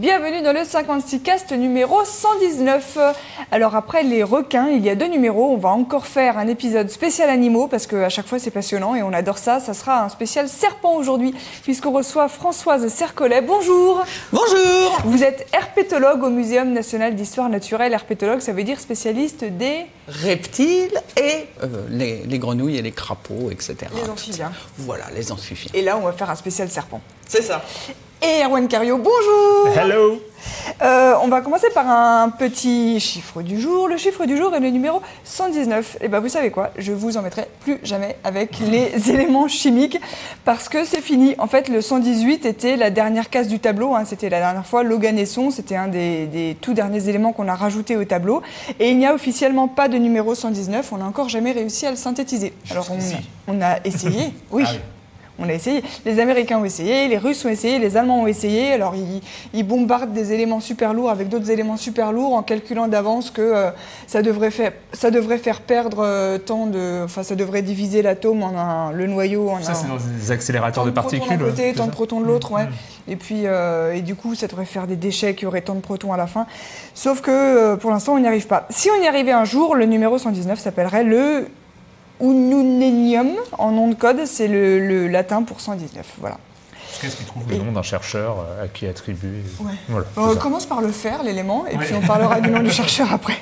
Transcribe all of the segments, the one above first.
Bienvenue dans le 56cast numéro 119. Alors après les requins, il y a 2 numéros. On va encore faire un épisode spécial animaux parce qu'à chaque fois c'est passionnant et on adore ça. Ça sera un spécial serpent aujourd'hui puisqu'on reçoit Françoise Sercollet. Bonjour. Bonjour. Vous êtes herpétologue au Muséum national d'histoire naturelle. Herpétologue, ça veut dire spécialiste des reptiles et les grenouilles et les crapauds, etc. Les amphibiens. Voilà, les amphibiens. Et là, on va faire un spécial serpent. C'est ça. Et Erwan Cario, bonjour. Hello. On va commencer par un petit chiffre du jour. Le chiffre du jour est le numéro 119. Et ben vous savez quoi, je vous embêterai plus jamais avec les éléments chimiques parce que c'est fini. En fait, le 118 était la dernière case du tableau. Hein. C'était la dernière fois l'oganesson. C'était un des tout derniers éléments qu'on a rajouté au tableau. Et il n'y a officiellement pas de numéro 119. On n'a encore jamais réussi à le synthétiser. Alors on a essayé. Oui. Ah oui. On a essayé. Les Américains ont essayé, les Russes ont essayé, les Allemands ont essayé. Alors, ils bombardent des éléments super lourds avec d'autres éléments super lourds en calculant d'avance que ça devrait faire perdre tant de... Enfin, ça devrait diviser l'atome en le noyau en ça, c'est dans des accélérateurs de particules. Tant de protons d'un côté, tant de protons de l'autre, ouais. Et puis, et du coup, ça devrait faire des déchets qui auraient tant de protons à la fin. Sauf que, pour l'instant, on n'y arrive pas. Si on y arrivait un jour, le numéro 119 s'appellerait le... Ununenium, en nom de code, c'est le latin pour 119. Voilà. Qu'est-ce qu'il trouve le nom d'un chercheur à qui attribuer ouais. Voilà, on commence par le faire, l'élément, et puis on parlera du nom du chercheur après.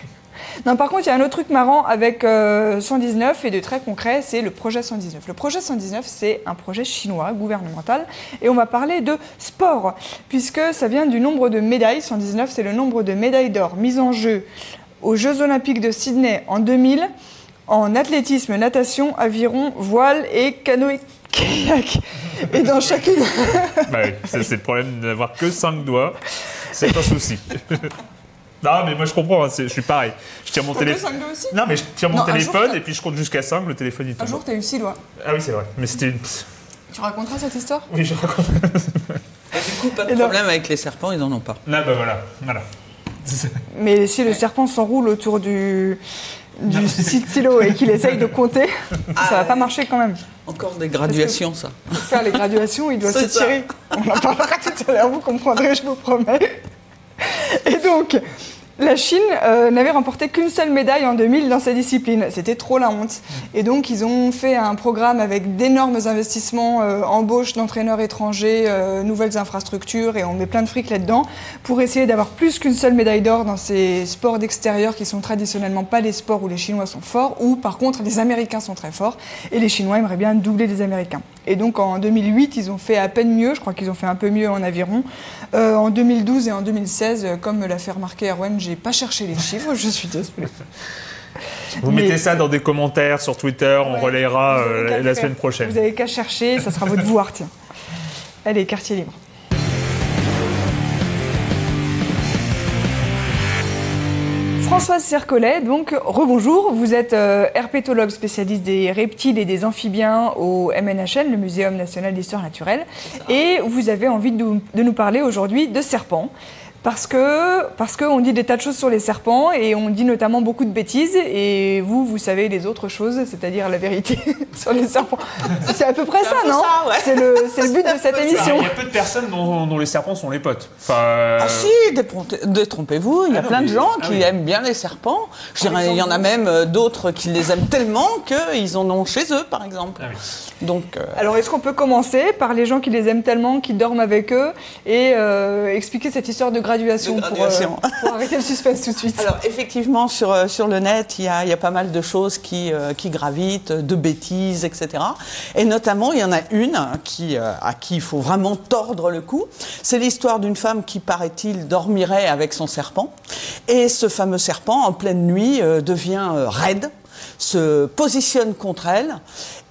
Non, par contre, il y a un autre truc marrant avec 119 et de très concret, c'est le projet 119. Le projet 119, c'est un projet chinois, gouvernemental, et on va parler de sport, puisque ça vient du nombre de médailles. 119, c'est le nombre de médailles d'or mises en jeu aux Jeux Olympiques de Sydney en 2000, en athlétisme, natation, aviron, voile et canoë-kayak. Et dans chacune... Bah oui, c'est le problème d'avoir que 5 doigts. C'est un souci. Non, mais moi je comprends, hein, je suis pareil. Je tire mon téléphone. Non, mais je tire mon téléphone et puis je compte jusqu'à 5, le téléphone il tombe. Un jour, tu as eu 6 doigts. Ah oui, c'est vrai. Mais c'était une... Tu raconteras cette histoire? Oui, je raconterai. Du coup, pas de problème avec les serpents, ils n'en ont pas. Ah bah voilà. Mais si le serpent s'enroule autour du stylo et qu'il essaye de compter, ça va pas marcher quand même. Encore des graduations, ça. Pour faire les graduations, il doit s'étirer. On en parlera tout à l'heure, vous comprendrez, je vous promets. Et donc, la Chine n'avait remporté qu'une seule médaille en 2000 dans sa discipline. C'était trop la honte. Et donc, ils ont fait un programme avec d'énormes investissements, embauche d'entraîneurs étrangers, nouvelles infrastructures, et on met plein de fric là-dedans pour essayer d'avoir plus qu'une seule médaille d'or dans ces sports d'extérieur qui sont traditionnellement pas les sports où les Chinois sont forts, ou par contre, les Américains sont très forts, et les Chinois aimeraient bien doubler les Américains. Et donc, en 2008, ils ont fait à peine mieux, je crois qu'ils ont fait un peu mieux en aviron. En 2012 et en 2016, comme me l'a fait remarquer Erwan, j'ai pas cherché les chiffres, je suis désolée. Vous mettez ça dans des commentaires sur Twitter, on relayera la semaine prochaine. Vous avez qu'à chercher, ça sera votre devoir, tiens. Allez, quartier libre. Françoise Sercollet, donc rebonjour, vous êtes herpétologue spécialiste des reptiles et des amphibiens au MNHN, le Muséum national d'histoire naturelle, et vous avez envie de nous parler aujourd'hui de serpents. Parce qu'on dit des tas de choses sur les serpents et on dit notamment beaucoup de bêtises et vous savez les autres choses, c'est-à-dire la vérité sur les serpents. C'est à peu près ça, non? Ouais. C'est le but de cette émission. Il y a peu de personnes dont les serpents sont les potes. Enfin, Ah si, détrompez-vous, il y a plein de gens qui aiment bien les serpents. Je dirais, il y en a même d'autres qui les aiment tellement qu'ils en ont chez eux, par exemple. Ah oui. Donc, Alors, est-ce qu'on peut commencer par les gens qui les aiment tellement, qui dorment avec eux, et expliquer cette histoire de graduation, pour arrêter le suspense tout de suite? Alors, effectivement, sur le net, il y a pas mal de choses qui gravitent, de bêtises, etc. Et notamment, il y en a une à qui il faut vraiment tordre le cou. C'est l'histoire d'une femme qui, paraît-il, dormirait avec son serpent. Et ce fameux serpent, en pleine nuit, devient raide, se positionne contre elle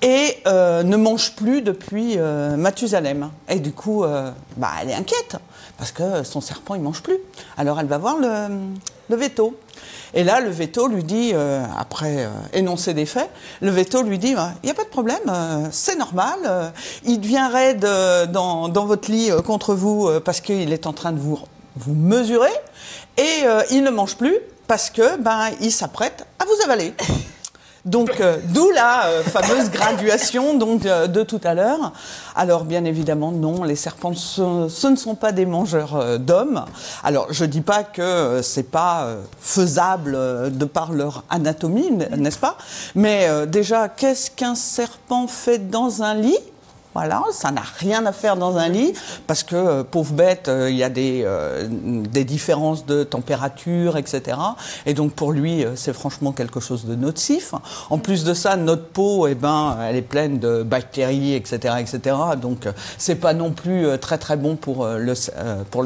et ne mange plus depuis Mathusalem. Et du coup, elle est inquiète parce que son serpent, il mange plus. Alors, elle va voir le veto. Et là, le veto lui dit, après énoncer des faits, le veto lui dit, il n'y a pas de problème, c'est normal, il devient raide dans votre lit contre vous parce qu'il est en train de vous mesurer et il ne mange plus parce que il s'apprête à vous avaler. Donc, d'où la fameuse graduation donc, de tout à l'heure. Alors, bien évidemment, non, les serpents, ce ne sont pas des mangeurs d'hommes. Alors, je ne dis pas que ce n'est pas faisable de par leur anatomie, n'est-ce pas? Mais déjà, qu'est-ce qu'un serpent fait dans un lit? Voilà, ça n'a rien à faire dans un lit, parce que, pauvre bête, il y a des différences de température, etc. Et donc, pour lui, c'est franchement quelque chose de nocif. En plus de ça, notre peau, eh ben, elle est pleine de bactéries, etc., etc. Donc, c'est pas non plus très, très bon pour le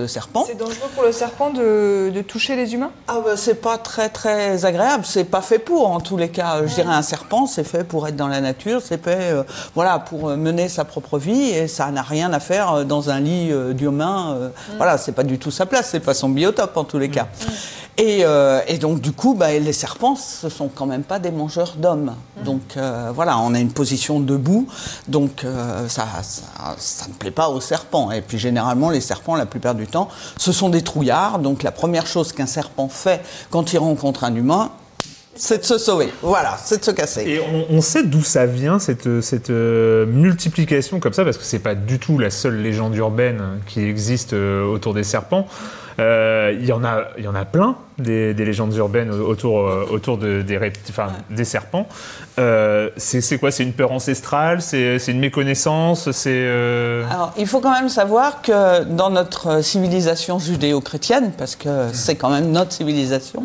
serpent. C'est dangereux pour le serpent de toucher les humains? Ah ben, c'est pas très, très agréable. C'est pas fait pour, en tous les cas. Je dirais, un serpent, c'est fait pour être dans la nature, c'est fait, voilà, pour mener sa propre vie, et ça n'a rien à faire dans un lit d'humain. Voilà, c'est pas du tout sa place, c'est pas son biotope en tous les cas. Et donc du coup, bah, les serpents, ce sont quand même pas des mangeurs d'hommes. Donc voilà, on a une position debout, donc ça ne plaît pas aux serpents. Et puis généralement, les serpents, la plupart du temps, ce sont des trouillards. Donc la première chose qu'un serpent fait quand il rencontre un humain, c'est de se sauver, voilà, c'est de se casser. Et on sait d'où ça vient, cette multiplication comme ça, parce que c'est pas du tout la seule légende urbaine qui existe autour des serpents. Il y en a plein, des légendes urbaines autour des serpents. C'est quoi? C'est une peur ancestrale? C'est une méconnaissance? Alors, il faut quand même savoir que dans notre civilisation judéo-chrétienne, parce que c'est quand même notre civilisation,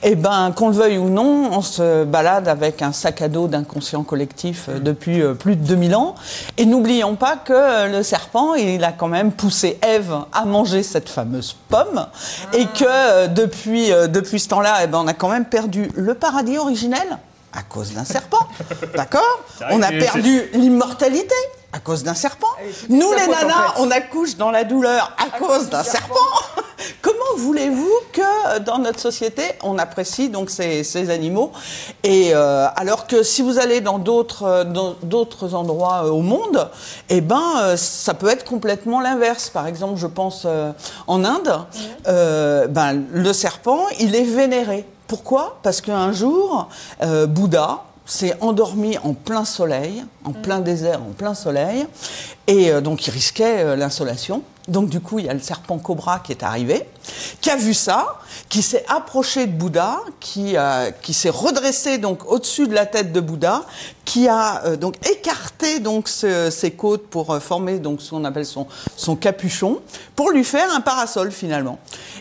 eh ben, qu'on le veuille ou non, on se balade avec un sac à dos d'inconscient collectif depuis plus de 2000 ans. Et n'oublions pas que le serpent, il a quand même poussé Ève à manger cette fameuse pomme, et que depuis ce temps-là, eh ben, on a quand même perdu le paradis originel à cause d'un serpent, d'accord? On a perdu l'immortalité à cause d'un serpent. Nous, les nanas, on accouche dans la douleur à cause d'un serpent. Comment voulez-vous que dans notre société, on apprécie donc ces animaux? Et alors que si vous allez dans d'autres endroits au monde, eh ben, ça peut être complètement l'inverse. Par exemple, je pense en Inde, ben, le serpent, il est vénéré. Pourquoi? Parce qu'un jour, Bouddha s'est endormi en plein soleil, en plein désert, en plein soleil, et donc il risquait l'insolation. Donc du coup, il y a le serpent cobra qui est arrivé, qui a vu ça, qui s'est approché de Bouddha, qui s'est redressé donc au-dessus de la tête de Bouddha, qui a donc écarté donc ses côtes pour former donc ce qu'on appelle son capuchon, pour lui faire un parasol finalement.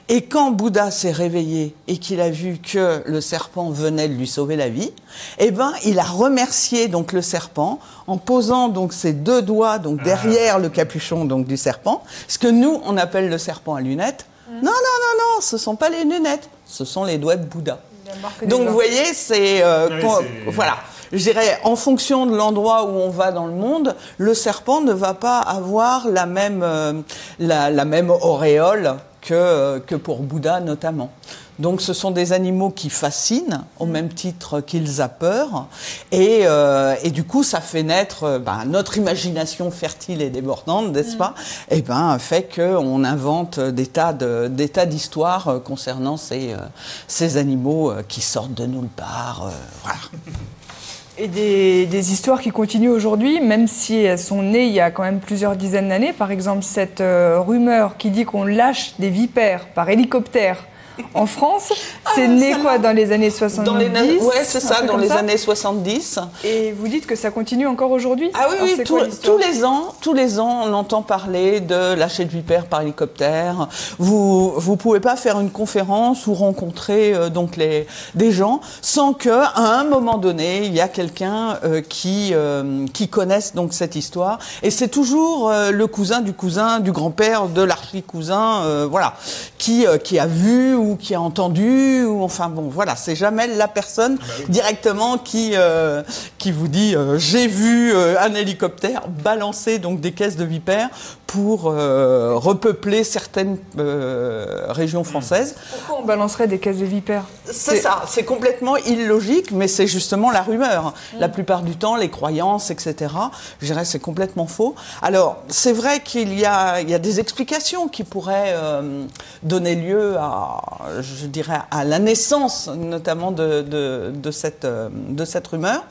Et quand Bouddha s'est réveillé et qu'il a vu que le serpent venait de lui sauver la vie, eh ben il a remercié donc le serpent en posant donc ses deux doigts donc derrière le capuchon donc du serpent, ce que nous on appelle le serpent à lunettes. Non, ce sont pas les lunettes, ce sont les doigts de Bouddha. Donc vous voyez, c'est voilà. Je dirais, en fonction de l'endroit où on va dans le monde, le serpent ne va pas avoir la même auréole que pour Bouddha notamment. Donc ce sont des animaux qui fascinent au même titre qu'ils apeurent, et du coup ça fait naître notre imagination fertile et débordante, n'est-ce pas? Et ben fait qu'on invente des tas d'histoires concernant ces animaux qui sortent de nulle part, voilà. Et des histoires qui continuent aujourd'hui, même si elles sont nées il y a quand même plusieurs dizaines d'années. Par exemple, cette rumeur qui dit qu'on lâche des vipères par hélicoptère en France, c'est né quoi, dans les années 70? Oui, c'est ça, dans les années 70. Et vous dites que ça continue encore aujourd'hui? Ah oui, oui, tous les ans, on entend parler de lâcher de vipères par hélicoptère. Vous pouvez pas faire une conférence ou rencontrer donc des gens sans que, à un moment donné, il y a quelqu'un qui connaisse donc cette histoire. Et c'est toujours le cousin, du grand-père, de l'archi-cousin, voilà, qui a vu ou qui a entendu, ou enfin bon, voilà, c'est jamais la personne directement qui vous dit j'ai vu un hélicoptère balancer donc des caisses de vipères pour repeupler certaines régions françaises. Pourquoi on balancerait des caisses de vipères? C'est ça, c'est complètement illogique, mais c'est justement la rumeur. La plupart du temps, les croyances, etc., je dirais c'est complètement faux. Alors, c'est vrai qu'il y a des explications qui pourraient donner lieu je dirais, à la naissance notamment de cette rumeur,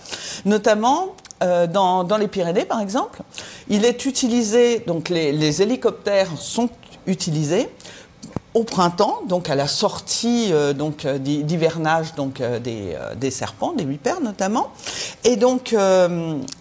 notamment dans les Pyrénées par exemple. Il est utilisé, donc les hélicoptères sont utilisés au printemps, donc à la sortie d'hivernage des serpents, des vipères notamment. Et donc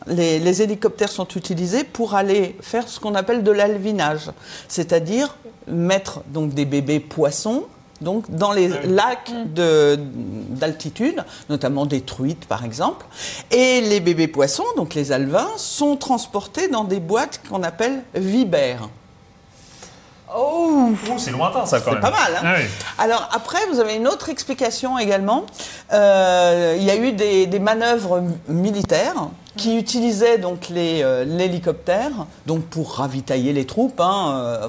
les hélicoptères sont utilisés pour aller faire ce qu'on appelle de l'alvinage, c'est-à-dire mettre donc des bébés poissons donc dans les lacs d'altitude, notamment des truites par exemple. Et les bébés poissons, donc les alevins, sont transportés dans des boîtes qu'on appelle vibères. Oh, c'est lointain ça quand même. C'est pas mal. Hein. Ah oui. Alors après, vous avez une autre explication également. Il y a eu des manœuvres militaires qui utilisaient donc l'hélicoptère donc pour ravitailler les troupes.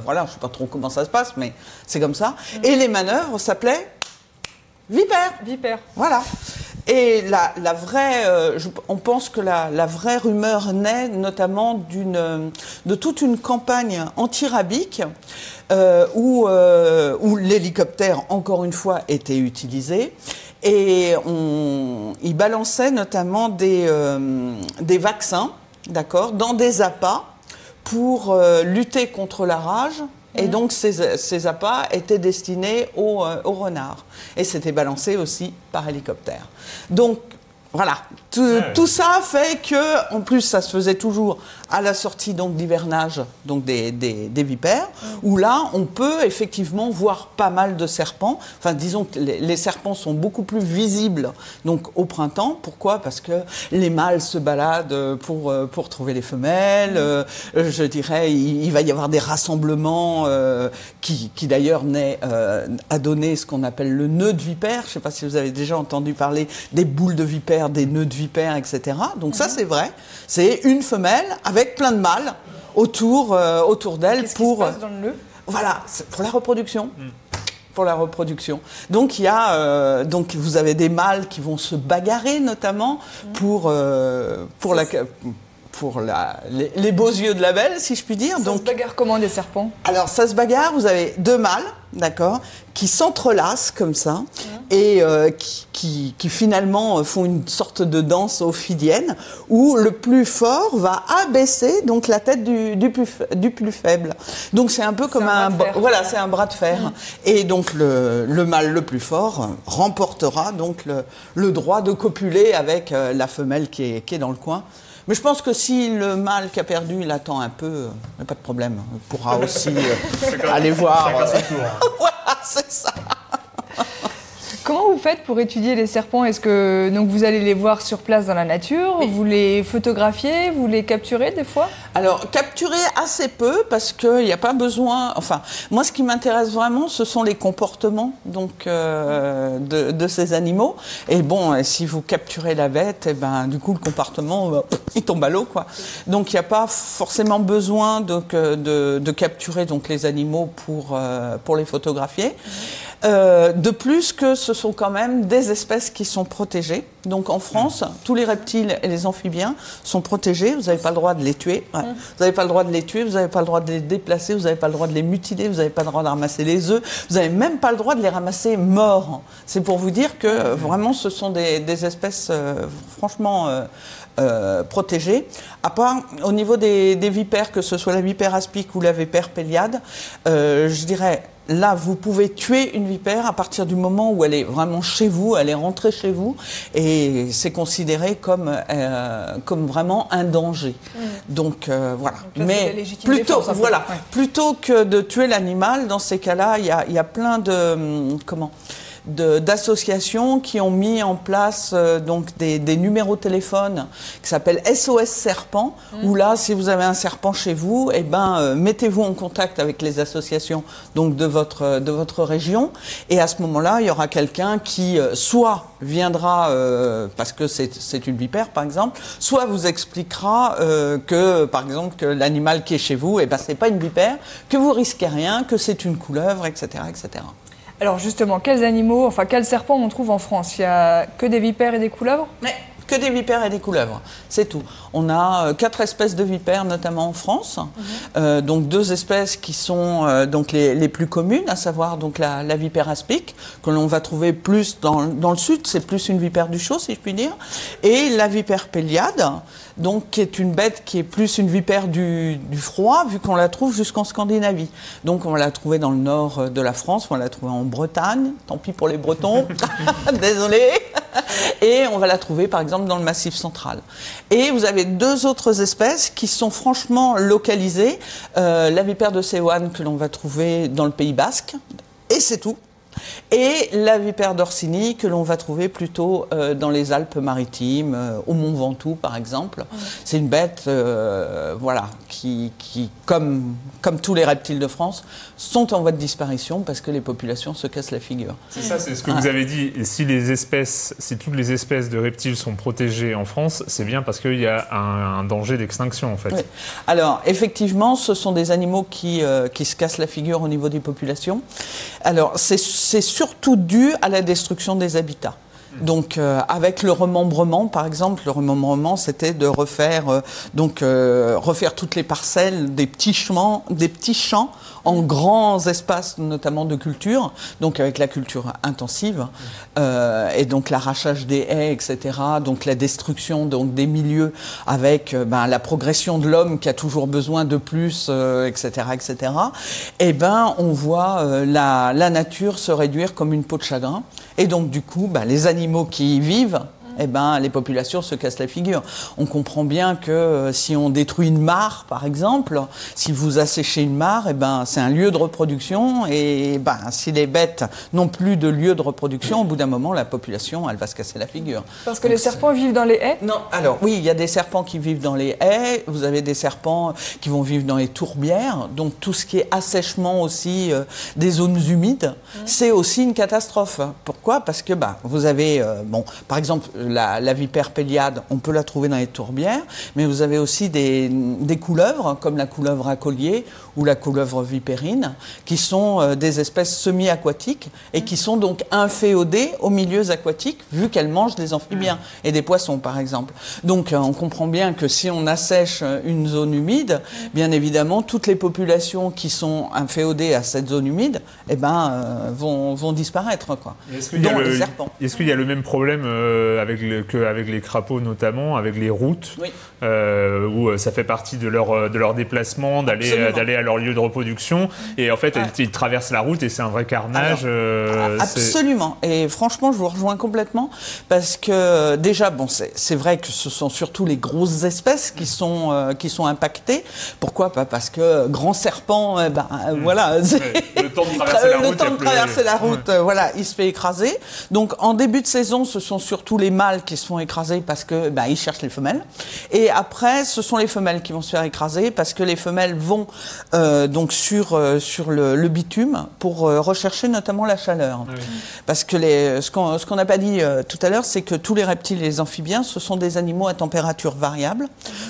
Voilà, je sais pas trop comment ça se passe, mais c'est comme ça. Et les manœuvres s'appelaient vipères. Vipère. Voilà. Et la vraie, on pense que la vraie rumeur naît notamment de toute une campagne anti-rabique où l'hélicoptère, encore une fois, était utilisé. Et il balançait notamment des vaccins, d'accord, dans des appâts pour lutter contre la rage. Et donc ces appâts étaient destinés aux renards. Et c'était balancé aussi par hélicoptère. Donc voilà, tout ça fait que, en plus, ça se faisait toujours à la sortie donc d'hivernage donc des vipères, où là, on peut effectivement voir pas mal de serpents. Enfin, disons que les serpents sont beaucoup plus visibles donc au printemps. Pourquoi ? Parce que les mâles se baladent pour trouver les femelles. Je dirais, il va y avoir des rassemblements qui d'ailleurs a donné ce qu'on appelle le nœud de vipère. Je ne sais pas si vous avez déjà entendu parler des boules de vipère, des nœuds de vipère, etc. Donc ça, c'est vrai. C'est une femelle avec plein de mâles autour d'elle. Qu'est-ce qui se passe dans le nœud ? Voilà, c'est pour la reproduction. Pour la reproduction. Donc il y a donc vous avez des mâles qui vont se bagarrer notamment pour les beaux yeux de la belle, si je puis dire. Ça se bagarre comment, des serpents ? Alors ça se bagarre, vous avez deux mâles, d'accord, qui s'entrelacent comme ça et qui finalement font une sorte de danse ophidienne où le plus fort va abaisser donc la tête du plus faible. Donc c'est un peu comme voilà, c'est un bras de fer. Et donc le mâle le plus fort remportera donc le droit de copuler avec la femelle qui est dans le coin. Mais je pense que si le mâle qui a perdu, il attend un peu, il n'y a pas de problème. Il pourra aussi aller voir. Voilà, c'est ça. Comment vous faites pour étudier les serpents ? Est-ce que donc vous allez les voir sur place dans la nature ? Oui. Vous les photographiez ? Vous les capturez des fois ? Alors, capturer assez peu parce qu'il n'y a pas besoin... Enfin, moi, ce qui m'intéresse vraiment, ce sont les comportements donc, de ces animaux. Et bon, si vous capturez la bête, eh ben, du coup, le comportement, il tombe à l'eau, quoi. Donc, il n'y a pas forcément besoin de capturer donc, les animaux pour les photographier. De plus que ce sont quand même des espèces qui sont protégées. Donc en France, tous les reptiles et les amphibiens sont protégés. Vous n'avez pas le droit de les tuer. Ouais. Vous n'avez pas le droit de les tuer, vous n'avez pas le droit de les déplacer, vous n'avez pas le droit de les mutiler, vous n'avez pas le droit de ramasser les œufs, vous n'avez même pas le droit de les ramasser morts. C'est pour vous dire que vraiment ce sont des espèces franchement protégées. À part au niveau des vipères, que ce soit la vipère aspic ou la vipère péliade, je dirais... Là, vous pouvez tuer une vipère à partir du moment où elle est vraiment chez vous, elle est rentrée chez vous, et c'est considéré comme vraiment un danger. Donc voilà. Donc là, mais plutôt que de tuer l'animal, dans ces cas-là, il y a plein d'associations qui ont mis en place donc des numéros de téléphone qui s'appellent SOS Serpent, où là, si vous avez un serpent chez vous, eh ben, mettez-vous en contact avec les associations donc, de votre région, et à ce moment-là, il y aura quelqu'un qui soit viendra, parce que c'est une vipère par exemple, soit vous expliquera que, par exemple, que l'animal qui est chez vous, eh ben, c'est pas une vipère, que vous risquez rien, que c'est une couleuvre, etc., etc. Alors justement, quels serpents on trouve en France ? Il n'y a que des vipères et des couleuvres ? Oui, que des vipères et des couleuvres, c'est tout. On a 4 espèces de vipères, notamment en France, donc 2 espèces qui sont donc les plus communes, à savoir donc la vipère aspic, que l'on va trouver plus dans le sud, c'est plus une vipère du chaud, si je puis dire, et la vipère péliade, donc qui est une bête qui est plus une vipère du froid, vu qu'on la trouve jusqu'en Scandinavie. Donc on va la trouver dans le nord de la France, on va la trouver en Bretagne, tant pis pour les Bretons, désolé, et on va la trouver par exemple dans le Massif central. Et vous avez 2 autres espèces qui sont franchement localisées, la vipère de Séoane que l'on va trouver dans le Pays Basque, et c'est tout. Et la vipère d'Orsini que l'on va trouver plutôt dans les Alpes-Maritimes, au Mont Ventoux par exemple. C'est une bête voilà, qui comme tous les reptiles de France, sont en voie de disparition parce que les populations se cassent la figure. C'est ça, c'est ce que vous avez dit. Et si toutes les espèces de reptiles sont protégées en France, c'est bien parce qu'il y a un danger d'extinction en fait. Oui. Alors effectivement, ce sont des animaux qui se cassent la figure au niveau des populations. Alors c'est surtout dû à la destruction des habitats. Donc, avec le remembrement, par exemple, le remembrement, c'était de refaire toutes les parcelles des petits champs en grands espaces, notamment de culture, donc avec la culture intensive, et donc l'arrachage des haies, etc., donc la destruction donc, des milieux avec la progression de l'homme qui a toujours besoin de plus, etc., etc., et on voit la nature se réduire comme une peau de chagrin, et donc du coup, les animaux qui y vivent, les populations se cassent la figure. On comprend bien que si on détruit une mare, par exemple, si vous asséchez une mare, c'est un lieu de reproduction. Et si les bêtes n'ont plus de lieu de reproduction, au bout d'un moment, la population, elle va se casser la figure. Parce que les serpents vivent dans les haies ? Non, alors oui, il y a des serpents qui vivent dans les haies. Vous avez des serpents qui vont vivre dans les tourbières. Donc tout ce qui est assèchement aussi des zones humides, c'est aussi une catastrophe. Pourquoi ? Parce que vous avez, par exemple, la vipère péliade, on peut la trouver dans les tourbières, mais vous avez aussi des couleuvres, comme la couleuvre à collier ou la couleuvre vipérine, qui sont des espèces semi-aquatiques et qui sont donc inféodées aux milieux aquatiques, vu qu'elles mangent des amphibiens et des poissons, par exemple. Donc on comprend bien que si on assèche une zone humide, bien évidemment, toutes les populations qui sont inféodées à cette zone humide vont disparaître, quoi. Dont les serpents. Est-ce qu'il y a le même problème qu'avec les crapauds, notamment, avec les routes, où ça fait partie de leur déplacement, d'aller à leur lieu de reproduction, et en fait, ils traversent la route et c'est un vrai carnage. Absolument. Et franchement, je vous rejoins complètement, parce que déjà, c'est vrai que ce sont surtout les grosses espèces qui sont impactées. Pourquoi ? Parce que grand serpent, voilà. Le temps de traverser la route. Voilà, il se fait écraser. Donc, en début de saison, ce sont surtout les mâles qui se font écraser parce que ils cherchent les femelles. Et après, ce sont les femelles qui vont se faire écraser parce que les femelles vont donc sur le bitume pour rechercher notamment la chaleur. Oui. Parce que ce qu'on n'a pas dit tout à l'heure, c'est que tous les reptiles et les amphibiens, ce sont des animaux à température variable,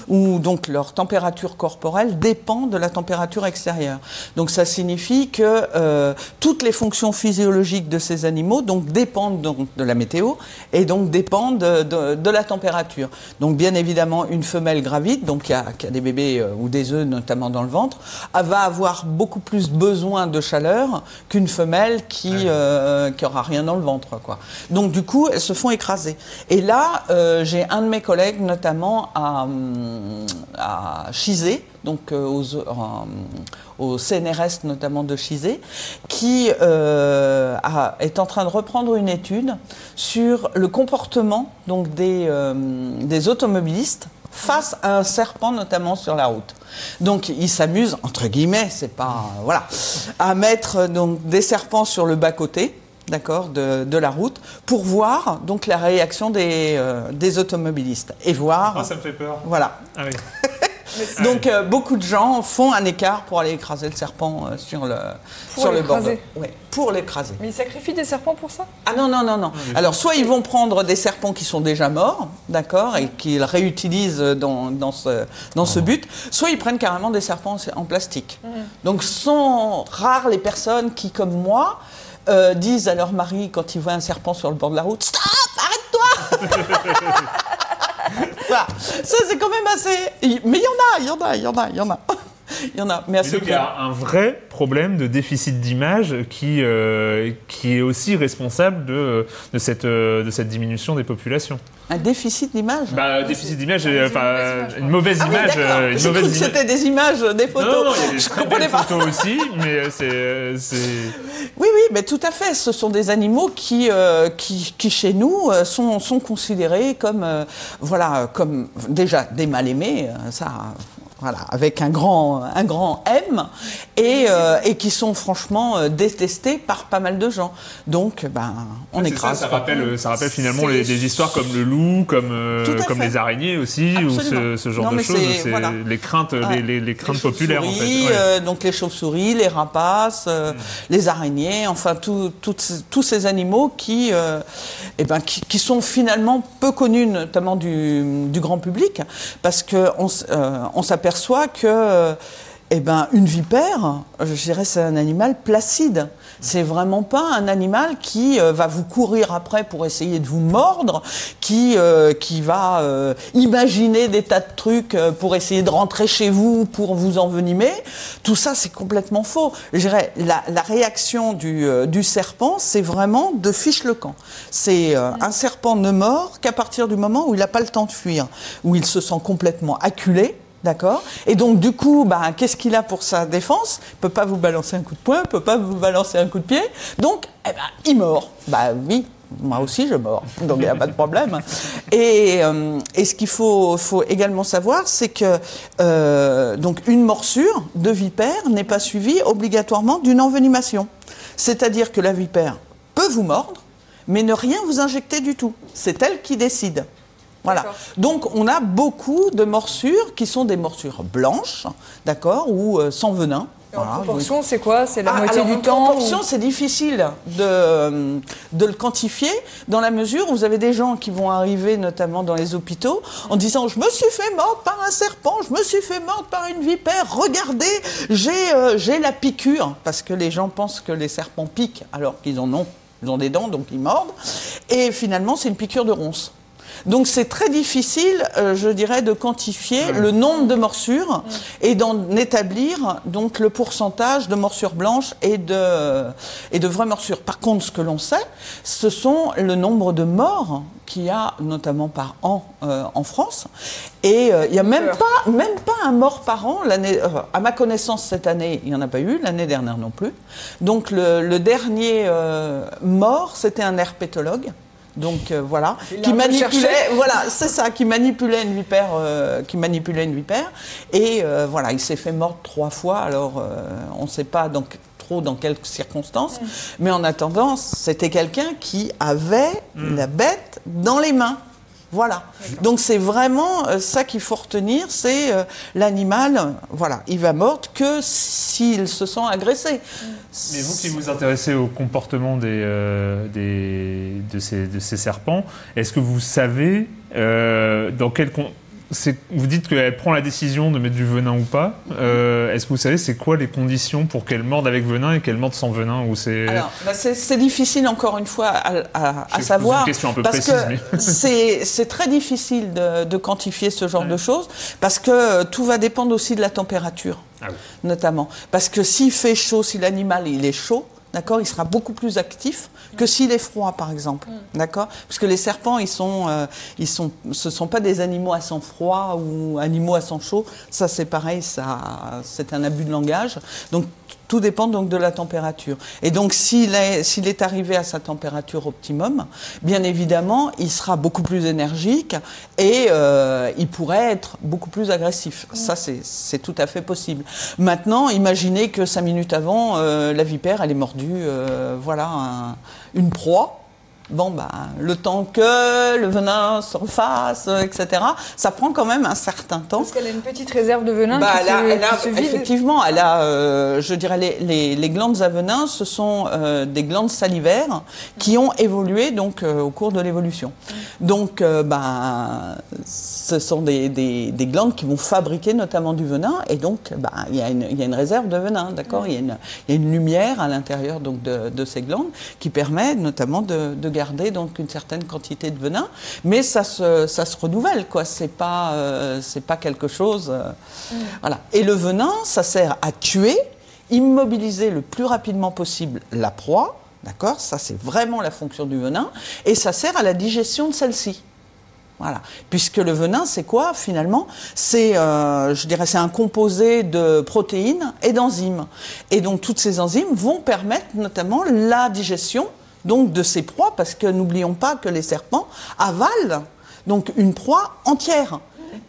où donc leur température corporelle dépend de la température extérieure. Donc ça signifie que toutes les fonctions physiologiques de ces animaux donc dépendent donc de la météo et donc dépendent de la température. Donc bien évidemment, une femelle gravide, donc qui a des bébés ou des œufs notamment dans le ventre, va avoir beaucoup plus besoin de chaleur qu'une femelle qui aura rien dans le ventre, quoi. Donc du coup, elles se font écraser. Et là, j'ai un de mes collègues, notamment à Chizé, donc au CNRS notamment de Chizé, qui est en train de reprendre une étude sur le comportement donc des automobilistes face à un serpent, notamment sur la route. Donc, ils s'amusent, entre guillemets, c'est pas... voilà, à mettre donc, des serpents sur le bas-côté, d'accord, de la route, pour voir donc la réaction des automobilistes. Et voir... Ah, ça me fait peur. Voilà. Ah oui. Donc, beaucoup de gens font un écart pour aller écraser le serpent sur le bord. Oui, pour l'écraser. Mais ils sacrifient des serpents pour ça ? Ah non. Alors, soit ils vont prendre des serpents qui sont déjà morts, d'accord, et qu'ils réutilisent dans ce but, soit ils prennent carrément des serpents en plastique. Donc, sont rares les personnes qui, comme moi, disent à leur mari, quand ils voient un serpent sur le bord de la route, « Stop, arrête-toi !» Voilà. Ça, c'est quand même assez... Mais il y en a. Il y en a, mais assez peu. Il y a un vrai problème de déficit d'image qui est aussi responsable de cette diminution des populations. Un déficit d'image déficit d'image, une mauvaise image. J'ai cru que c'était des images, des photos. Non, il y a des très belles photos aussi, mais c'est... Oui, mais tout à fait. Ce sont des animaux qui chez nous, sont considérés comme, comme déjà des mal-aimés, ça... Voilà, avec un grand M, et qui sont franchement détestés par pas mal de gens. Donc, on écrase. Ça rappelle finalement des histoires comme le loup, comme les araignées aussi, absolument. ou ce genre de choses. C'est les craintes, les craintes populaires, en fait. Donc les chauves-souris, les rapaces, les araignées, enfin tous ces animaux qui sont finalement peu connus, notamment du grand public, parce qu'on s'aperçoit que une vipère, je dirais, c'est un animal placide. C'est vraiment pas un animal qui va vous courir après pour essayer de vous mordre, qui va imaginer des tas de trucs pour essayer de rentrer chez vous, pour vous envenimer. Tout ça, c'est complètement faux. Je dirais, la réaction du serpent, c'est vraiment de fiche le camp. C'est un serpent ne mord qu'à partir du moment où il n'a pas le temps de fuir, où il se sent complètement acculé. D'accord. Et donc, du coup, qu'est-ce qu'il a pour sa défense? Il ne peut pas vous balancer un coup de poing, il ne peut pas vous balancer un coup de pied. Donc, il mord. Oui, moi aussi, je mords. Donc, il n'y a pas de problème. Et ce qu'il faut également savoir, c'est que donc une morsure de vipère n'est pas suivie obligatoirement d'une envenimation. C'est-à-dire que la vipère peut vous mordre, mais ne rien vous injecter du tout. C'est elle qui décide. Voilà. Donc, on a beaucoup de morsures qui sont des morsures blanches, d'accord, ou sans venin. En proportion, c'est quoi? C'est la moitié du temps? En proportion, c'est difficile de le quantifier, dans la mesure où vous avez des gens qui vont arriver, notamment dans les hôpitaux, en disant « Je me suis fait mordre par un serpent, je me suis fait mordre par une vipère, regardez, j'ai la piqûre ». Parce que les gens pensent que les serpents piquent, alors qu'ils en ont. Ils ont des dents, donc ils mordent. Et finalement, c'est une piqûre de ronce. Donc c'est très difficile, je dirais, de quantifier le nombre de morsures et d'en établir donc le pourcentage de morsures blanches et de vraies morsures. Par contre, ce que l'on sait, ce sont le nombre de morts qu'il y a notamment par an en France. Et il n'y a même pas un mort par an. À ma connaissance, cette année, il n'y en a pas eu, l'année dernière non plus. Donc le dernier mort, c'était un herpétologue. Donc voilà, qui manipulait une vipère, et voilà, il s'est fait mordre 3 fois. Alors on ne sait pas trop dans quelles circonstances, mais en attendant, c'était quelqu'un qui avait la bête dans les mains. Voilà. Donc c'est vraiment ça qu'il faut retenir, c'est l'animal, voilà, il va mordre que s'il se sent agressé. Mais vous qui vous intéressez au comportement de ces serpents, est-ce que vous savez dans quel vous dites qu'elle prend la décision de mettre du venin ou pas. Est-ce que vous savez c'est quoi les conditions pour qu'elle morde avec venin et qu'elle morde sans venin ou c'est... Alors, c'est difficile encore une fois à savoir. C'est une question un peu parce précise. Que c'est très difficile de quantifier ce genre de choses parce que tout va dépendre aussi de la température, notamment. Parce que s'il fait chaud, si l'animal il est chaud, d'accord, il sera beaucoup plus actif que s'il est froid, par exemple, d'accord, parce que les serpents, ce sont pas des animaux à sang froid ou animaux à sang chaud. Ça, c'est pareil, c'est un abus de langage. Donc tout dépend donc de la température. Et donc, s'il est arrivé à sa température optimum, bien évidemment, il sera beaucoup plus énergique et il pourrait être beaucoup plus agressif. Ça, c'est tout à fait possible. Maintenant, imaginez que 5 minutes avant, la vipère, elle est mordue, une proie. Bon, le temps que le venin se refasse, etc., ça prend quand même un certain temps. Parce qu'elle a une petite réserve de venin qui se vide. Effectivement, elle a, je dirais, les glandes à venin, ce sont des glandes salivaires qui ont évolué donc, au cours de l'évolution. Donc, ce sont des glandes qui vont fabriquer notamment du venin, et donc, il y a une réserve de venin, d'accord. Il y a une lumière à l'intérieur donc, de ces glandes qui permet notamment de garder garder donc une certaine quantité de venin, mais ça se renouvelle, quoi. C'est pas quelque chose. Voilà. Et le venin, ça sert à tuer, immobiliser le plus rapidement possible la proie, d'accord? Ça, c'est vraiment la fonction du venin, et ça sert à la digestion de celle-ci. Voilà. Puisque le venin, c'est quoi finalement? C'est, je dirais, c'est un composé de protéines et d'enzymes. Et donc toutes ces enzymes vont permettre notamment la digestion donc de ces proies, parce que n'oublions pas que les serpents avalent donc une proie entière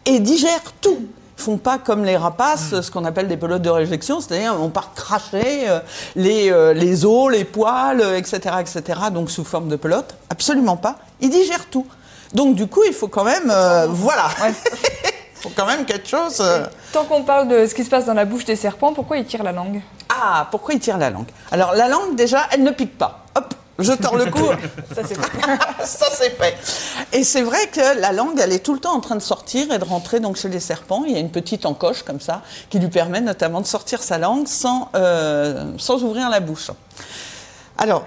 et digèrent tout. Ils font pas comme les rapaces, ce qu'on appelle des pelotes de réjection, c'est-à-dire on part cracher les os, les poils, etc., etc. Donc sous forme de pelote. Absolument pas. Ils digèrent tout. Donc du coup, il faut quand même, voilà, il faut quand même quelque chose. Tant qu'on parle de ce qui se passe dans la bouche des serpents, pourquoi ils tirent la langue? Ah, pourquoi ils tirent la langue? Alors la langue, déjà, elle ne pique pas. Hop, je tords le cou. Ça c'est fait. Ça c'est fait. Et c'est vrai que la langue, elle est tout le temps en train de sortir et de rentrer donc chez les serpents. Il y a une petite encoche comme ça qui lui permet notamment de sortir sa langue sans ouvrir la bouche. Alors,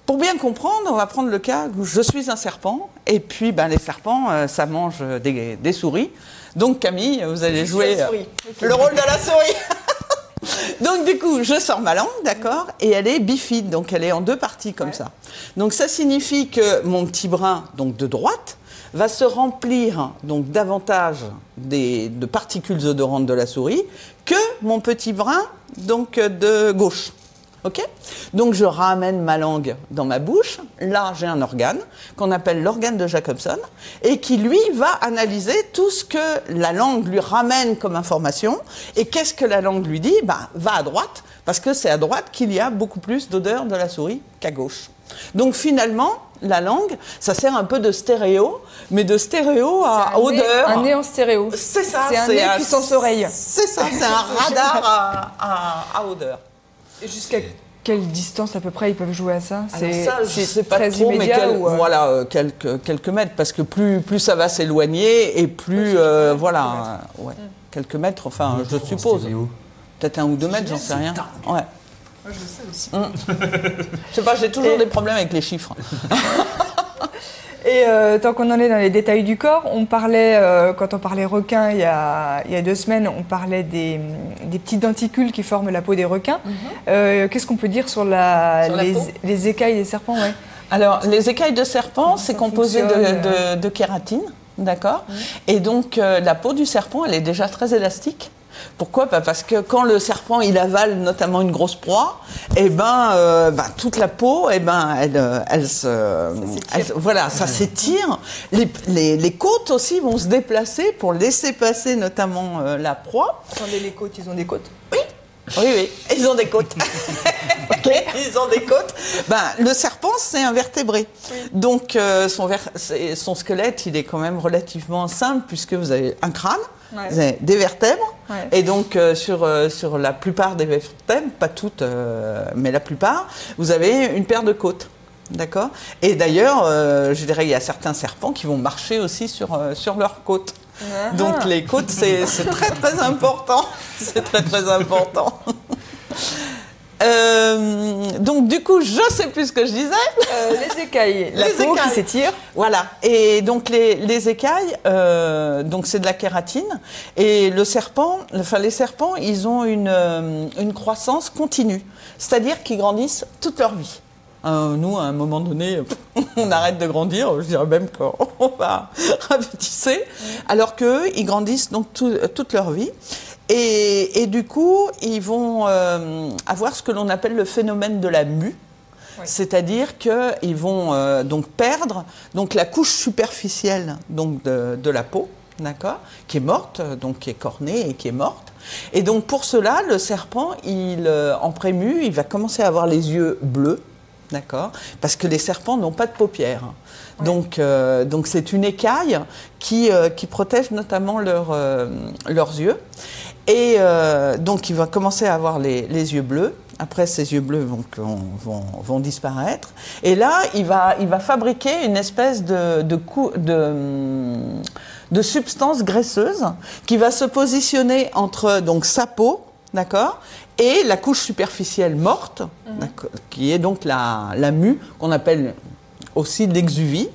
pour bien comprendre, on va prendre le cas où je suis un serpent, et puis les serpents, ça mange des souris. Donc Camille, vous allez jouer le rôle de la souris. Donc du coup, je sors ma langue, d'accord, et elle est bifide, donc elle est en deux parties comme ça. Donc ça signifie que mon petit brin, donc de droite, va se remplir donc davantage de particules odorantes de la souris que mon petit brin donc de gauche. Ok? Donc je ramène ma langue dans ma bouche. Là, j'ai un organe qu'on appelle l'organe de Jacobson et qui, lui, va analyser tout ce que la langue lui ramène comme information. Et qu'est-ce que la langue lui dit? Va à droite, parce que c'est à droite qu'il y a beaucoup plus d'odeur de la souris qu'à gauche. Donc finalement, la langue, ça sert un peu de stéréo, mais de stéréo à odeur. Un nez en stéréo. C'est ça. C'est un nez puissance oreille. C'est ça, c'est un radar à odeur. Et jusqu'à quelle distance à peu près ils peuvent jouer à ça? C'est pas très trop, immédiat mais voilà, quelques mètres, parce que plus ça va s'éloigner et plus voilà, quelques mètres, enfin je suppose. Peut-être 1 ou 2 mètres, j'en sais rien. Ouais. Moi, je le sais aussi. Je sais pas, j'ai toujours des problèmes avec les chiffres. Et tant qu'on en est dans les détails du corps, on parlait, quand on parlait requins il y a 2 semaines, on parlait des petites denticules qui forment la peau des requins. Qu'est-ce qu'on peut dire sur les écailles des serpents? Alors, les écailles de serpent, c'est composé de kératine, d'accord? Et donc, la peau du serpent, elle est déjà très élastique. Pourquoi? Parce que quand le serpent il avale notamment une grosse proie, toute la peau, voilà, ça s'étire. Les côtes aussi vont se déplacer pour laisser passer notamment la proie. Attendez, les côtes, ils ont des côtes? Oui, ils ont des côtes. Okay, ils ont des côtes. Le serpent, c'est un vertébré. Oui. Donc, son squelette, il est quand même relativement simple, puisque vous avez un crâne, vous avez des vertèbres, et donc sur la plupart des vertèbres, pas toutes, mais la plupart, vous avez une paire de côtes. D'accord? Et d'ailleurs, je dirais, il y a certains serpents qui vont marcher aussi sur leurs côtes. Donc les côtes, c'est très très important. C'est très très important. Donc du coup, je sais plus ce que je disais. Les écailles, la peau qui s'étire. Voilà. Et donc les écailles, donc c'est de la kératine. Et les serpents, ils ont une croissance continue, c'est-à-dire qu'ils grandissent toute leur vie. Nous, à un moment donné, on arrête de grandir, je dirais même qu'on va rapetisser, alors qu'eux, ils grandissent donc toute leur vie. Et du coup, ils vont avoir ce que l'on appelle le phénomène de la mue, c'est-à-dire qu'ils vont donc perdre donc, la couche superficielle donc, de la peau, d'accord, qui est morte, donc qui est cornée et qui est morte. Et donc pour cela, le serpent, en prémue, il va commencer à avoir les yeux bleus. D'accord, parce que les serpents n'ont pas de paupières. Donc c'est une écaille qui protège notamment leurs yeux. Et donc il va commencer à avoir les yeux bleus. Après, ces yeux bleus vont disparaître. Et là, il va fabriquer une espèce de substance graisseuse qui va se positionner entre donc, sa peau, d'accord, et la couche superficielle morte, qui est donc la mue, qu'on appelle aussi l'exuvie.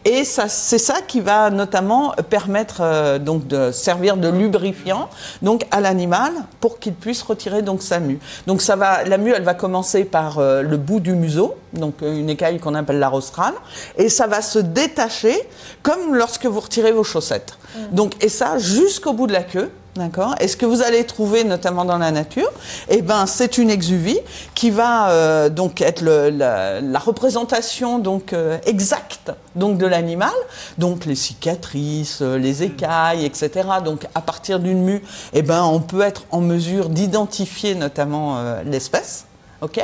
Et c'est ça qui va notamment permettre donc de servir de lubrifiant donc à l'animal pour qu'il puisse retirer donc sa mue. Donc la mue, elle va commencer par le bout du museau, donc une écaille qu'on appelle la rostrale, et ça va se détacher comme lorsque vous retirez vos chaussettes. Donc, et ça jusqu'au bout de la queue. D'accord. Et ce que vous allez trouver notamment dans la nature, eh ben, c'est une exuvie qui va donc être la représentation donc exacte donc de l'animal, donc les cicatrices, les écailles, etc. Donc à partir d'une mue, eh ben, on peut être en mesure d'identifier notamment l'espèce. Ok.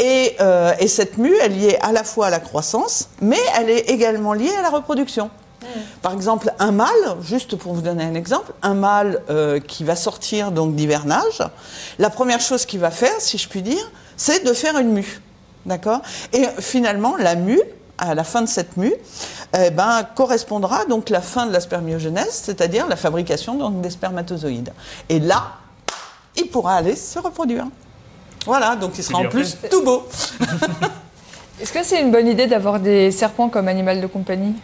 Et cette mue, elle est liée à la fois à la croissance, mais elle est également liée à la reproduction. Par exemple, un mâle, juste pour vous donner un exemple, un mâle qui va sortir donc d'hivernage, la première chose qu'il va faire, si je puis dire, c'est de faire une mue. D'accord ? Et finalement, la mue, à la fin de cette mue, correspondra donc la fin de la spermiogenèse, c'est-à-dire la fabrication donc, des spermatozoïdes. Et là, il pourra aller se reproduire. Voilà, donc il sera en plus tout beau. Est-ce que c'est une bonne idée d'avoir des serpents comme animal de compagnie ?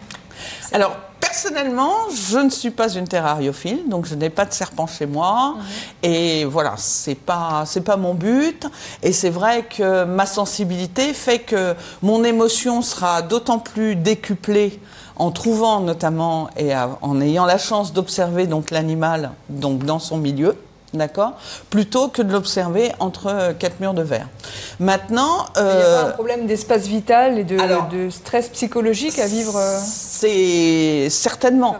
Alors, personnellement, je ne suis pas une terrariophile, donc je n'ai pas de serpent chez moi. Et voilà, c'est pas mon but. Et c'est vrai que ma sensibilité fait que mon émotion sera d'autant plus décuplée en trouvant notamment et en ayant la chance d'observer donc l'animal donc dans son milieu. D'accord, plutôt que de l'observer entre quatre murs de verre. Maintenant, il n'y a pas un problème d'espace vital et de stress psychologique à vivre. C'est certainement,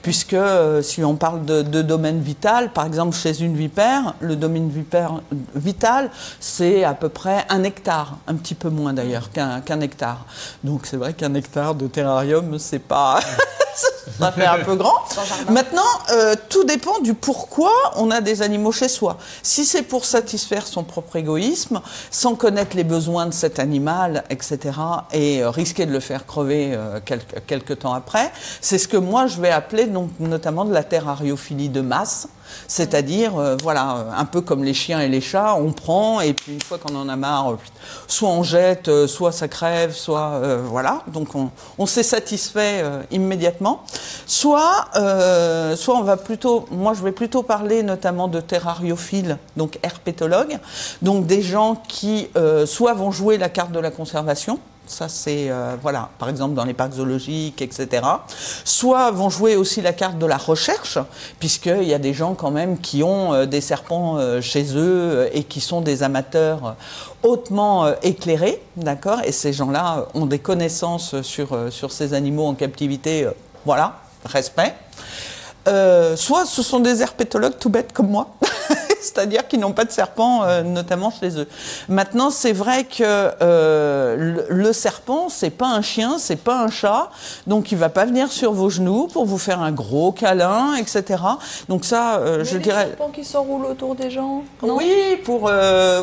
puisque si on parle de domaine vital, par exemple chez une vipère, le domaine vital, c'est à peu près 1 hectare, un petit peu moins d'ailleurs qu'un hectare. Donc c'est vrai qu'un hectare de terrarium, c'est pas. Ça fait un peu grand. Maintenant, tout dépend du pourquoi on a des animaux chez soi. Si c'est pour satisfaire son propre égoïsme, sans connaître les besoins de cet animal, etc., et risquer de le faire crever quelque temps après, c'est ce que moi je vais appeler donc, notamment de la terrariophilie de masse. C'est-à-dire, voilà, un peu comme les chiens et les chats, on prend et puis une fois qu'on en a marre, soit on jette, soit ça crève, soit voilà. Donc on s'est satisfait immédiatement. Soit on va plutôt, moi je vais plutôt parler notamment de terrariophiles, donc herpétologues, donc des gens qui soit vont jouer la carte de la conservation. Ça, c'est, voilà, par exemple, dans les parcs zoologiques, etc. Soit vont jouer aussi la carte de la recherche, puisqu'il y a des gens quand même qui ont des serpents chez eux et qui sont des amateurs hautement éclairés, d'accord ? Et ces gens-là ont des connaissances sur ces animaux en captivité, voilà, respect. Soit ce sont des herpétologues tout bêtes comme moi. C'est-à-dire qu'ils n'ont pas de serpent, notamment chez eux. Maintenant, c'est vrai que le serpent, c'est pas un chien, c'est pas un chat, donc il va pas venir sur vos genoux pour vous faire un gros câlin, etc. Donc ça, je dirais. Les serpents qui s'enroulent autour des gens. Non, oui,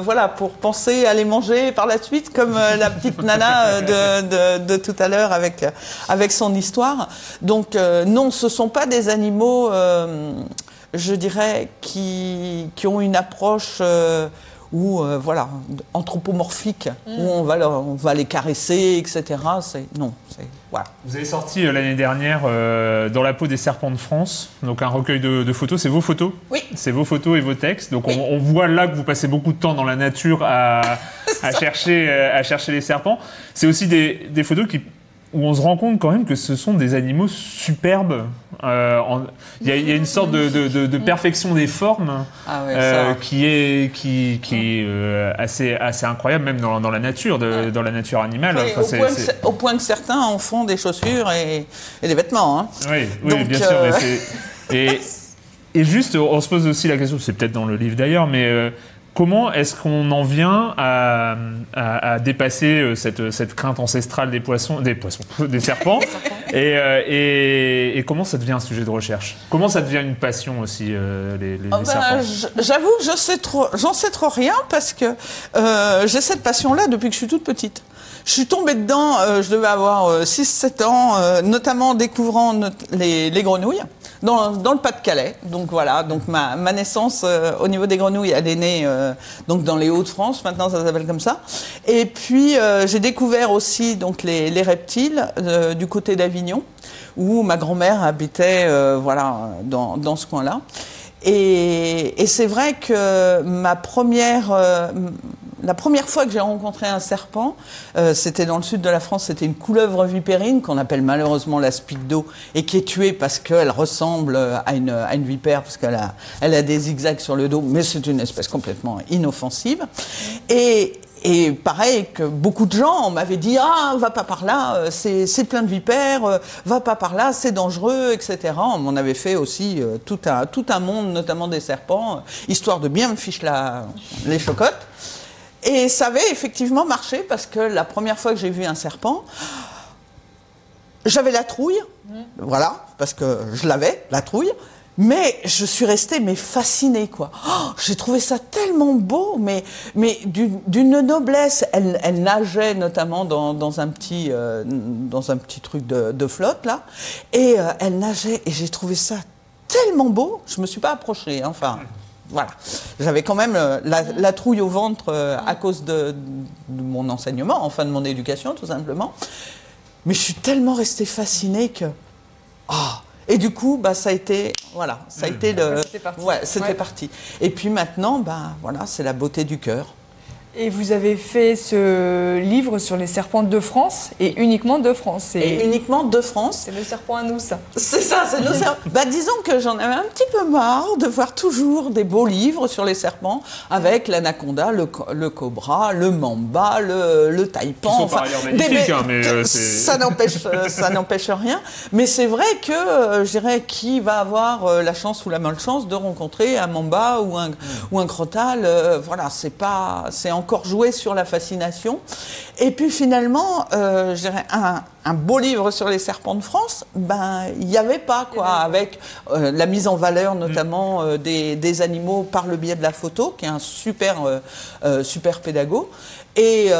voilà, pour penser à les manger par la suite, comme la petite nana de tout à l'heure avec son histoire. Donc non, ce sont pas des animaux. Je dirais, qui ont une approche voilà, anthropomorphique, où on va les caresser, etc. Voilà. Vous avez sorti l'année dernière Dans la peau des serpents de France, donc un recueil de photos. C'est vos photos ? Oui. C'est vos photos et vos textes. Donc on voit là que vous passez beaucoup de temps dans la nature à chercher les serpents. C'est aussi des photos où on se rend compte quand même que ce sont des animaux superbes. Il y a une sorte de perfection des formes qui est assez incroyable, même dans la nature, dans la nature animale. Oui, enfin, au point que certains en font des chaussures et des vêtements. Hein. Oui, donc, bien sûr. Mais et juste, on se pose aussi la question, c'est peut-être dans le livre d'ailleurs, mais... Comment est-ce qu'on en vient à dépasser cette crainte ancestrale des serpents et comment ça devient un sujet de recherche ? Comment ça devient une passion aussi, les serpents ? J'avoue que j'en sais trop rien parce que j'ai cette passion-là depuis que je suis toute petite. Je suis tombée dedans, je devais avoir 6-7 ans, notamment en découvrant les grenouilles. dans le Pas-de-Calais. Donc voilà, donc ma naissance au niveau des grenouilles, elle est née donc dans les Hauts-de-France, maintenant ça s'appelle comme ça. Et puis j'ai découvert aussi donc les reptiles du côté d'Avignon, où ma grand-mère habitait voilà, dans ce coin-là. Et c'est vrai que la première fois que j'ai rencontré un serpent, c'était dans le sud de la France, c'était une couleuvre vipérine qu'on appelle malheureusement la spique d'eau et qui est tuée parce qu'elle ressemble à une vipère, parce qu'elle a des zigzags sur le dos, mais c'est une espèce complètement inoffensive. Et pareil que beaucoup de gens m'avaient dit « Ah, va pas par là, c'est plein de vipères, va pas par là, c'est dangereux, etc. » On m'en avait fait aussi tout un monde, notamment des serpents, histoire de bien me ficher les chocottes. Et ça avait effectivement marché parce que la première fois que j'ai vu un serpent, j'avais la trouille, voilà, parce que je l'avais, la trouille. Mais je suis restée fascinée, quoi. Oh, j'ai trouvé ça tellement beau, mais d'une noblesse. Elle nageait notamment dans un petit truc de flotte là, et elle nageait et j'ai trouvé ça tellement beau. Je me suis pas approchée, hein, enfin. Voilà, j'avais quand même la trouille au ventre à cause de mon enseignement, enfin de mon éducation tout simplement. Mais je suis tellement restée fascinée que et du coup, ça a été, voilà, ça a été c'était parti. Ouais, c'était parti. Et puis maintenant, voilà, c'est la beauté du cœur. Et vous avez fait ce livre sur les serpents de France, et uniquement de France. Et uniquement de France. C'est le serpent à nous, ça. C'est ça, c'est nos serpents. Disons que j'en avais un petit peu marre de voir toujours des beaux livres sur les serpents, avec l'anaconda, le cobra, le mamba, le taipan. Ils sont par ailleurs magnifiques, mais ça n'empêche rien. Mais c'est vrai que, je dirais, qui va avoir la chance ou la malchance de rencontrer un mamba ou un crotale, voilà, c'est encore joué sur la fascination. Et puis finalement, je dirais, un beau livre sur les serpents de France, il n'y avait pas, quoi, avec la mise en valeur notamment des animaux par le biais de la photo, qui est un super pédago. Et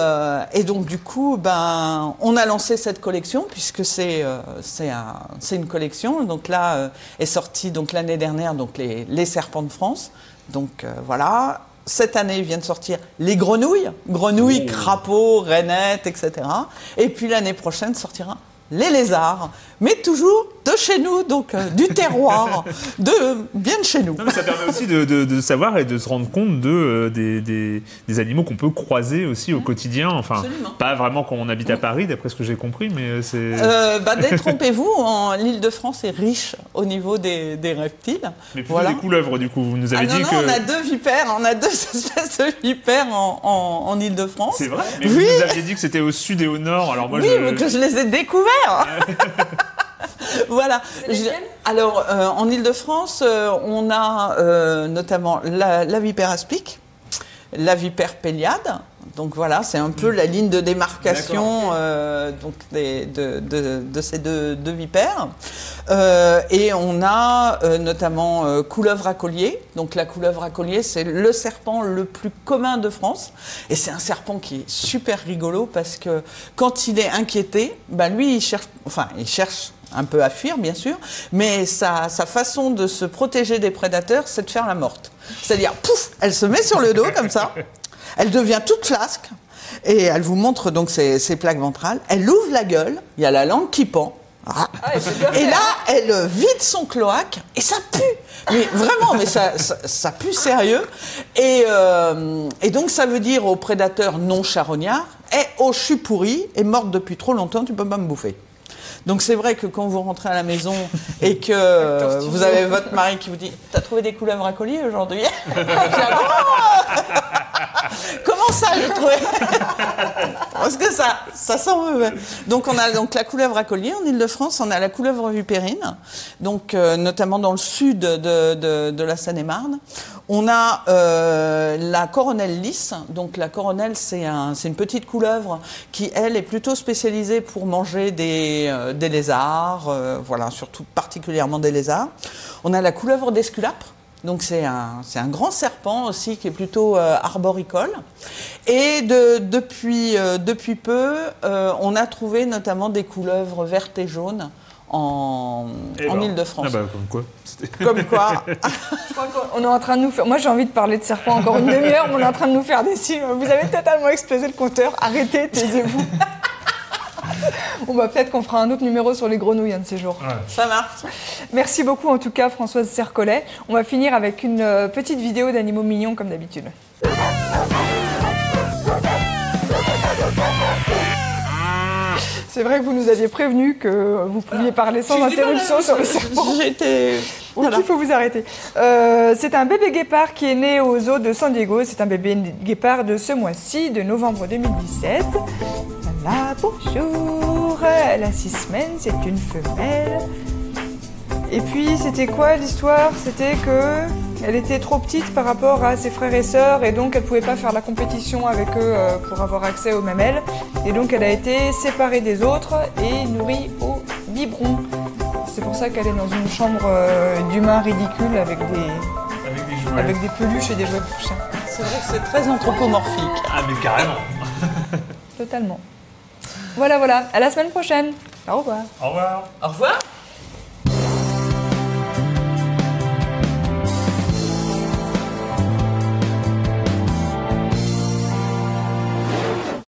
donc du coup, on a lancé cette collection, puisque c'est une collection. Donc là est sortie donc l'année dernière donc les serpents de France. Donc voilà. Cette année, il vient de sortir les grenouilles, crapauds, rainettes, etc. Et puis l'année prochaine sortira les lézards, mais toujours de chez nous, donc du terroir, bien de chez nous. Non, mais ça permet aussi de savoir et de se rendre compte des animaux qu'on peut croiser aussi au quotidien. Enfin, absolument. Pas vraiment quand on habite à Paris, d'après ce que j'ai compris, mais c'est... Détrompez-vous, l'Île-de-France est riche au niveau des reptiles. Mais plutôt des couleuvres, du coup, vous nous avez dit que... on a deux vipères, on a deux espèces de vipères en Île-de-France. C'est vrai? Mais vous nous aviez dit que c'était au sud et au nord, alors moi mais que je les ai découverts. Voilà. Alors, en Île-de-France, on a notamment la vipère aspic, la vipère péliade. Donc voilà, c'est un peu la ligne de démarcation donc de ces deux vipères. Et on a notamment couleuvre à collier. Donc la couleuvre à collier, c'est le serpent le plus commun de France. Et c'est un serpent qui est super rigolo parce que quand il est inquiété, lui, il cherche un peu à fuir, bien sûr, mais sa façon de se protéger des prédateurs, c'est de faire la morte. C'est-à-dire, pouf, elle se met sur le dos comme ça. Elle devient toute flasque et elle vous montre donc ses plaques ventrales. Elle ouvre la gueule, il y a la langue qui pend. Et là, elle vide son cloaque et ça pue. Mais vraiment, mais ça pue sérieux. Et donc, ça veut dire aux prédateurs non charognards, je suis pourri et morte depuis trop longtemps, tu peux pas me bouffer. Donc c'est vrai que quand vous rentrez à la maison et que vous avez votre mari qui vous dit « T'as trouvé des couleuvres à collier aujourd'hui ?» Comment ça, j'ai trouvé? Parce que ça sent mauvais. Donc on a la couleuvre à collier en Île-de-France, on a la couleuvre vipérine, donc notamment dans le sud de la Seine-et-Marne. On a la coronelle lisse. Donc la coronelle, c'est une petite couleuvre qui, elle, est plutôt spécialisée pour manger des lézards, voilà, surtout particulièrement des lézards. On a la couleuvre d'Esculape. Donc c'est un grand serpent aussi qui est plutôt arboricole. Et depuis peu, on a trouvé notamment des couleuvres vertes et jaunes en Ile-de-France. Ah bah, comme quoi. Comme quoi. Je crois qu'on est en train de nous faire... Moi, j'ai envie de parler de serpents encore une demi-heure, mais on est en train de nous faire des signes. Vous avez totalement explosé le compteur. Arrêtez, taisez-vous. Bon, bah, peut-être qu'on fera un autre numéro sur les grenouilles un de ces jours. Ouais. Ça marche. Merci beaucoup, en tout cas, Françoise Sercollet. On va finir avec une petite vidéo d'animaux mignons, comme d'habitude. C'est vrai que vous nous aviez prévenu que vous pouviez parler sans interruption sur le serpent. J'étais... Voilà. Il faut vous arrêter. C'est un bébé guépard qui est né au zoo de San Diego. C'est un bébé guépard de ce mois-ci, de novembre 2017. Voilà, bonjour. Elle a 6 semaines, c'est une femelle. Et puis, c'était quoi l'histoire? C'était que elle était trop petite par rapport à ses frères et sœurs et donc elle ne pouvait pas faire la compétition avec eux pour avoir accès aux mamelles. Et donc, elle a été séparée des autres et nourrie au biberon. C'est pour ça qu'elle est dans une chambre d'humains ridicule avec des peluches et des jouets pour chiens. C'est vrai que c'est très anthropomorphique. Ah, mais carrément. Totalement. Voilà, voilà. À la semaine prochaine. Au revoir. Au revoir. Au revoir.